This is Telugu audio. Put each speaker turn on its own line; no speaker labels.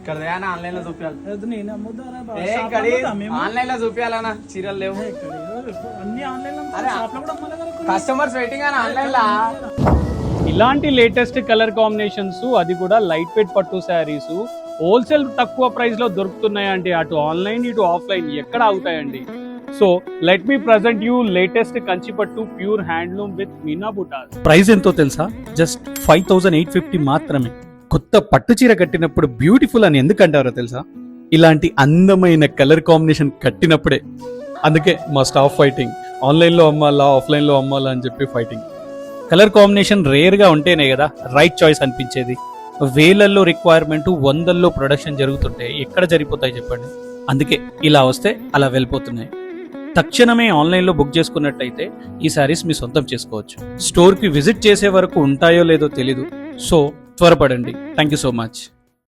ఇక్కడ ఆన్లైన్ లో చూపించాలి.
నేను అమ్ముతారా
ఆన్లైన్ లో చూపించాలన్నా చీరలు లేవు.
అన్ని ఆన్లైన్
కస్టమర్స్ వెయిటింగ్ అని ఆన్లైన్ లా.
ఇలాంటి లేటెస్ట్ కలర్ కాంబినేషన్స్, అది కూడా లైట్ వెయిట్ పట్టు శారీస్ హోల్సేల్ తక్కువ ప్రైస్ లో దొరుకుతున్నాయండి. అటు ఆన్లైన్ ఇటు ఆఫ్లైన్ ఎక్కడ ఆగుతాయండి. So let me present you latest Kanchipattu pure handloom with meena బుటాస్.
ప్రైస్ ఎంతో తెలుసా? జస్ట్ 5850 మాత్రమే. కొత్త పట్టు చీర కట్టినప్పుడు బ్యూటిఫుల్ అని ఎందుకు అంటారో తెలుసా? ఇలాంటి అందమైన కలర్ కాంబినేషన్ కట్టినప్పుడే. అందుకే మా స్టాఫ్ ఫైటింగ్, ఆన్లైన్లో అమ్మాలా ఆఫ్లైన్లో అమ్మాలా అని చెప్పి ఫైటింగ్. కలర్ కాంబినేషన్ రేర్గా ఉంటేనే కదా రైట్ చాయిస్ అనిపించేది. వేలల్లో రిక్వైర్మెంట్, వందల్లో ప్రొడక్షన్ జరుగుతుంటే ఎక్కడ జరిగిపోతాయి చెప్పండి. అందుకే ఇలా వస్తే అలా వెళ్ళిపోతున్నాయి. తక్షణమే ఆన్లైన్లో బుక్ చేసుకున్నట్టయితే ఈ శారీస్ మీ సొంతం చేసుకోవచ్చు. స్టోర్కి విజిట్ చేసే వరకు ఉంటాయో లేదో తెలీదు. సో త్వరపడండి. Thank you so much.